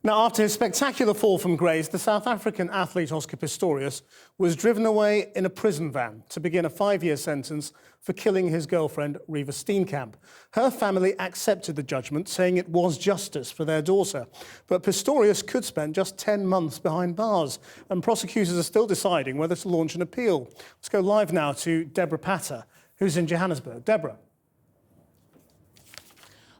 Now, after his spectacular fall from grace, the South African athlete Oscar Pistorius was driven away in a prison van to begin a 5-year sentence for killing his girlfriend, Reeva Steenkamp. Her family accepted the judgment, saying it was justice for their daughter. But Pistorius could spend just 10 months behind bars, and prosecutors are still deciding whether to launch an appeal. Let's go live now to Deborah Patter, who's in Johannesburg. Deborah.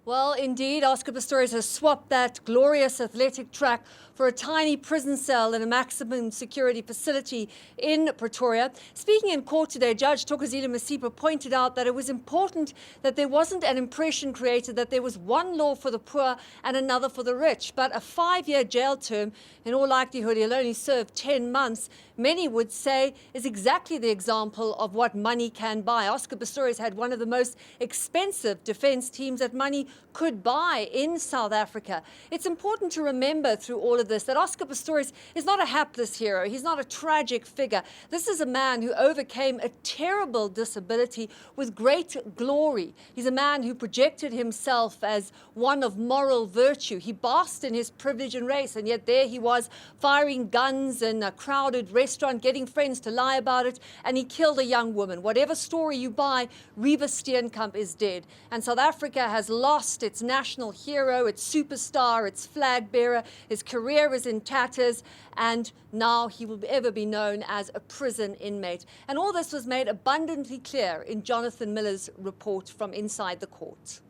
Well, indeed, Oscar Pistorius has swapped that glorious athletic track for a tiny prison cell in a maximum security facility in Pretoria. Speaking in court today, Judge Thokozile Masipa pointed out that it was important that there wasn't an impression created that there was one law for the poor and another for the rich. But a 5-year jail term, in all likelihood, he'll only serve 10 months, many would say is exactly the example of what money can buy. Oscar Pistorius had one of the most expensive defence teams that money could buy in South Africa. It's important to remember through all of this that Oscar Pistorius is not a hapless hero. He's not a tragic figure. This is a man who overcame a terrible disability with great glory. He's a man who projected himself as one of moral virtue. He basked in his privilege and race, and yet there he was firing guns in a crowded restaurant, getting friends to lie about it, and he killed a young woman. Whatever story you buy, Reeva Steenkamp is dead. And South Africa has lost its national hero, its superstar, its flag bearer. His career is in tatters, and now he will ever be known as a prison inmate. And all this was made abundantly clear in Jonathan Miller's report from inside the court.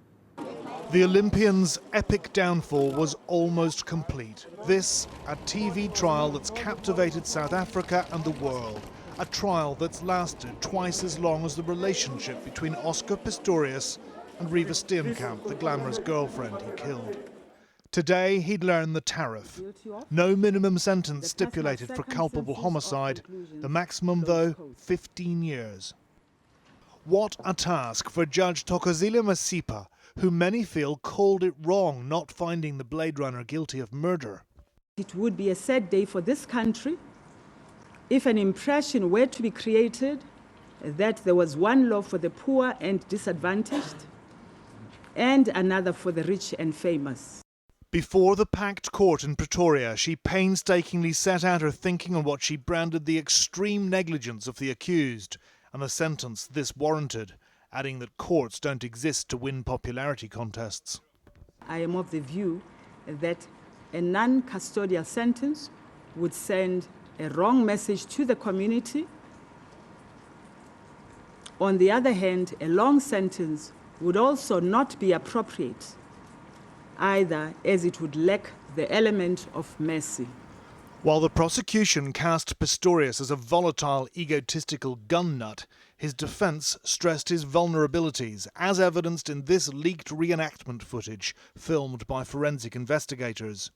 The Olympian's epic downfall was almost complete. This, a TV trial that's captivated South Africa and the world. A trial that's lasted twice as long as the relationship between Oscar Pistorius and Reeva Steenkamp, the glamorous girlfriend he killed. Today, he'd learned the tariff. No minimum sentence stipulated for culpable homicide. The maximum, though, 15 years. What a task for Judge Thokozile Masipa, who many feel called it wrong not finding the Blade Runner guilty of murder. It would be a sad day for this country if an impression were to be created that there was one law for the poor and disadvantaged and another for the rich and famous. Before the packed court in Pretoria, she painstakingly set out her thinking on what she branded the extreme negligence of the accused and the sentence this warranted, adding that courts don't exist to win popularity contests. I am of the view that a non-custodial sentence would send a wrong message to the community. On the other hand, a long sentence would also not be appropriate either, as it would lack the element of mercy. While the prosecution cast Pistorius as a volatile, egotistical gun nut, his defence stressed his vulnerabilities, as evidenced in this leaked reenactment footage filmed by forensic investigators.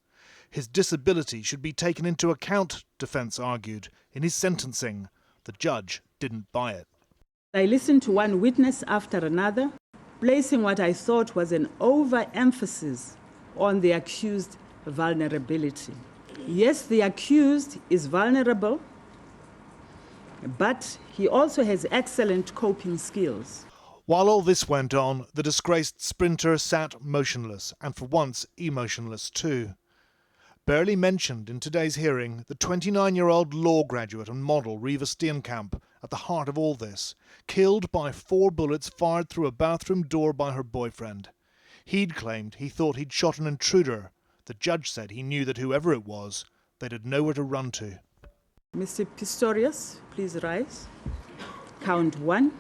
His disability should be taken into account, defence argued, in his sentencing. The judge didn't buy it. I listened to one witness after another, placing what I thought was an overemphasis on the accused vulnerability. Yes, the accused is vulnerable, but he also has excellent coping skills. While all this went on, the disgraced sprinter sat motionless, and for once emotionless too. Barely mentioned in today's hearing, the 29-year-old law graduate and model Reeva Steenkamp, at the heart of all this, killed by 4 bullets fired through a bathroom door by her boyfriend. He'd claimed he thought he'd shot an intruder. The judge said he knew that whoever it was, they'd had nowhere to run to. Mr. Pistorius, please rise. Count 1.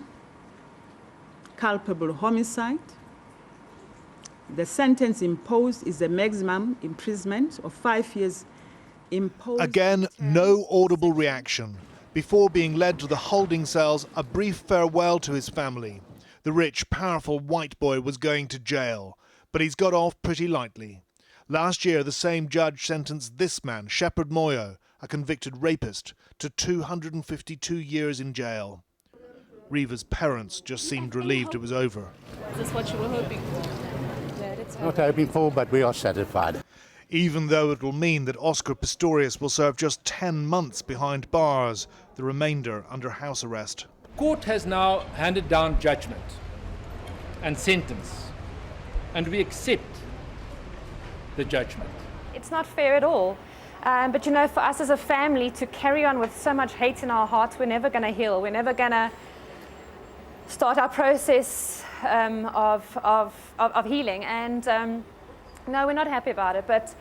Culpable homicide. The sentence imposed is a maximum imprisonment of 5 years imposed. Again, no audible reaction. Before being led to the holding cells, a brief farewell to his family. The rich, powerful white boy was going to jail, but he's got off pretty lightly. Last year, the same judge sentenced this man, Shepherd Moyo, a convicted rapist, to 252 years in jail. Reeva's parents just seemed relieved it was over. Is this what you were hoping for? Not hoping for, but we are satisfied. Even though it will mean that Oscar Pistorius will serve just 10 months behind bars, the remainder under house arrest. Court has now handed down judgment and sentence, and we accept the judgment. it's not fair at all. But you know, for us as a family to carry on with so much hate in our hearts, we're never going to heal. We're never going to start our process of healing. And no, we're not happy about it, but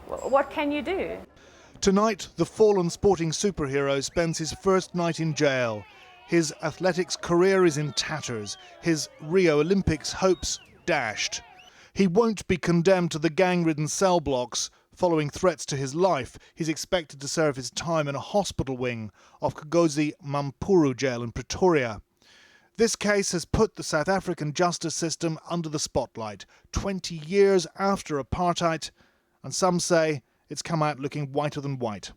what can you do? Tonight, the fallen sporting superhero spends his first night in jail. His athletics career is in tatters, his Rio Olympics hopes dashed. He won't be condemned to the gang-ridden cell blocks. Following threats to his life, he's expected to serve his time in a hospital wing of Kagozi Mampuru jail in Pretoria. This case has put the South African justice system under the spotlight, 20 years after apartheid, and some say it's come out looking whiter than white.